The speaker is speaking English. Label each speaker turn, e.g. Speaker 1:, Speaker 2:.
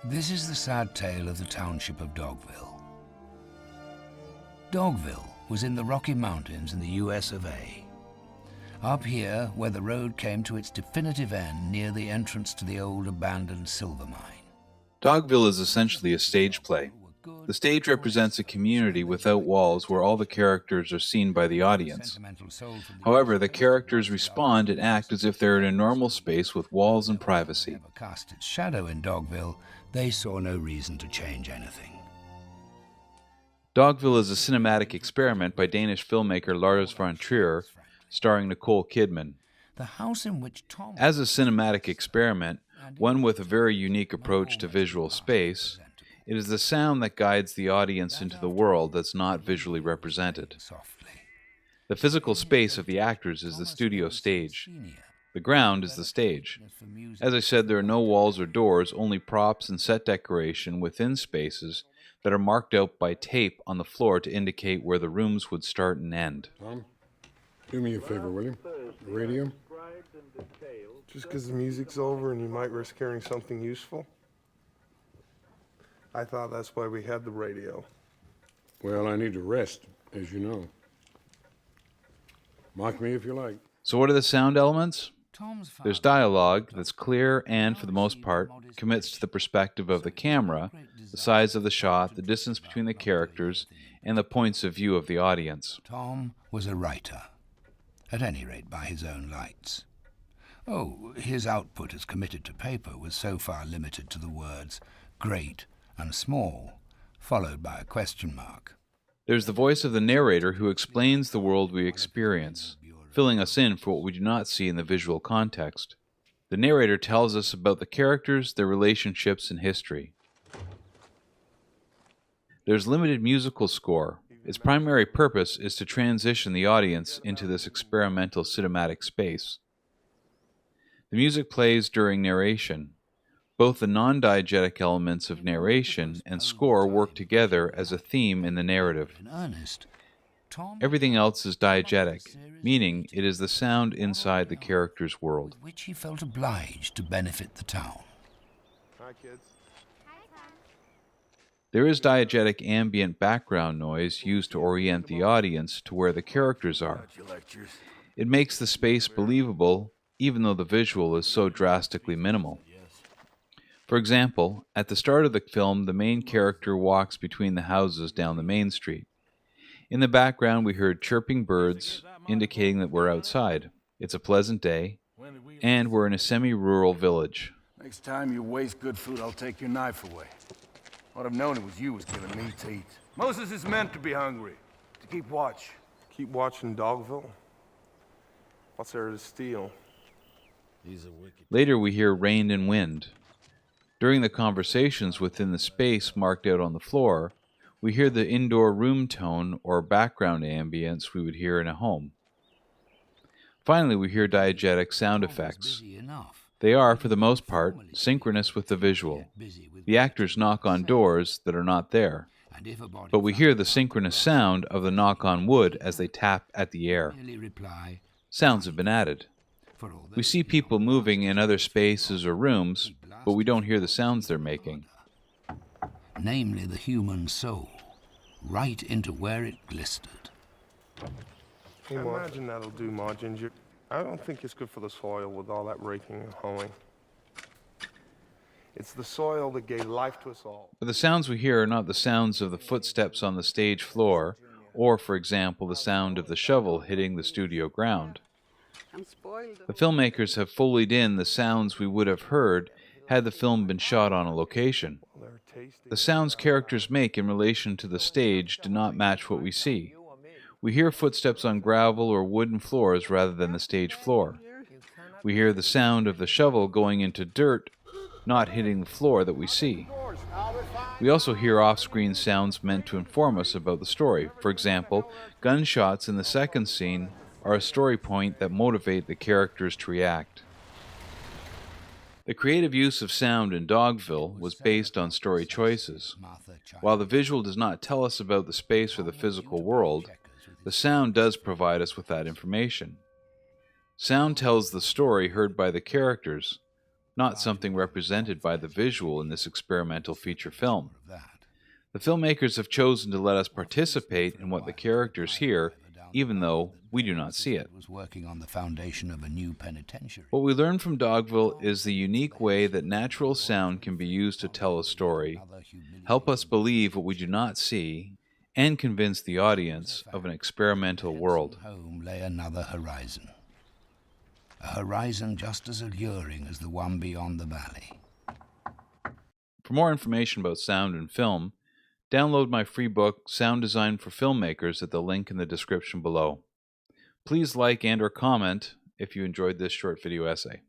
Speaker 1: This is the sad tale of the township of Dogville. Dogville was in the Rocky Mountains in the US of A. Up here, where the road came to its definitive end near the entrance to the old abandoned silver mine.
Speaker 2: Dogville is essentially a stage play. The stage represents a community without walls where all the characters are seen by the audience. However, the characters respond and act as if they're in a normal space with walls and privacy.
Speaker 1: Cast its shadow in Dogville, they saw no reason to change anything.
Speaker 2: Dogville is a cinematic experiment by Danish filmmaker Lars von Trier, starring Nicole Kidman.
Speaker 1: The house in which Tom...
Speaker 2: As a cinematic experiment, one with a very unique approach to visual space, it is the sound that guides the audience into the world that's not visually represented. The physical space of the actors is the studio stage. The ground is the stage. As I said, there are no walls or doors, only props and set decoration within spaces that are marked out by tape on the floor to indicate where the rooms would start and end.
Speaker 3: Tom, do me a favor, will you? The radio?
Speaker 4: Just because the music's over and you might risk hearing something useful? I thought that's why we had the radio.
Speaker 3: Well, I need to rest, as you know. Mock me if you like.
Speaker 2: So what are the sound elements? There's dialogue that's clear and, for the most part, commits to the perspective of the camera, the size of the shot, the distance between the characters, and the points of view of the audience.
Speaker 1: Tom was a writer, at any rate by his own lights. Oh, his output as committed to paper was so far limited to the words great and small, followed by a question mark.
Speaker 2: There's the voice of the narrator who explains the world we experience, filling us in for what we do not see in the visual context. The narrator tells us about the characters, their relationships, and history. There's limited musical score. Its primary purpose is to transition the audience into this experimental cinematic space. The music plays during narration. Both the non-diegetic elements of narration and score work together as a theme in the narrative. Everything else is diegetic, meaning it is the sound inside the character's world.
Speaker 1: Which he felt obliged to benefit the town.
Speaker 4: Hi, kids.
Speaker 2: There is diegetic ambient background noise used to orient the audience to where the characters are. It makes the space believable, even though the visual is so drastically minimal. For example, at the start of the film, the main character walks between the houses down the main street. In the background, we heard chirping birds, indicating that we're outside. It's a pleasant day, and we're in a semi-rural village.
Speaker 5: Next time you waste good food, I'll take your knife away. I'd have known it was you was giving me to eat. Moses is meant to be hungry, to keep watch.
Speaker 4: Keep watching Dogville? What's there to steal?
Speaker 2: Later, we hear rain and wind. During the conversations within the space marked out on the floor, we hear the indoor room tone or background ambience we would hear in a home. Finally, we hear diegetic sound effects. They are, for the most part, synchronous with the visual. The actors knock on doors that are not there, but we hear the synchronous sound of the knock on wood as they tap at the air. Sounds have been added. We see people moving in other spaces or rooms, but we don't hear the sounds they're making.
Speaker 1: Namely the human soul, right into where it glistered.
Speaker 4: I imagine that'll do, Ma Ginger. I don't think it's good for the soil with all that raking and hoeing. It's the soil that gave life to us all.
Speaker 2: But the sounds we hear are not the sounds of the footsteps on the stage floor, or, for example, the sound of the shovel hitting the studio ground. The filmmakers have foleyed in the sounds we would have heard had the film been shot on a location. The sounds characters make in relation to the stage do not match what we see. We hear footsteps on gravel or wooden floors rather than the stage floor. We hear the sound of the shovel going into dirt, not hitting the floor that we see. We also hear off-screen sounds meant to inform us about the story. For example, gunshots in the second scene are a story point that motivate the characters to react. The creative use of sound in Dogville was based on story choices. While the visual does not tell us about the space or the physical world, the sound does provide us with that information. Sound tells the story heard by the characters, not something represented by the visual in this experimental feature film. The filmmakers have chosen to let us participate in what the characters hear, even though we do not see it. What we learn from Dogville is the unique way that natural sound can be used to tell a story, help us believe what we do not see, and convince the audience of an experimental world.
Speaker 1: Home lay another horizon. A horizon just as alluring as the one beyond the valley.
Speaker 2: For more information about sound and film, download my free book, Sound Design for Filmmakers, at the link in the description below. Please like and/or comment if you enjoyed this short video essay.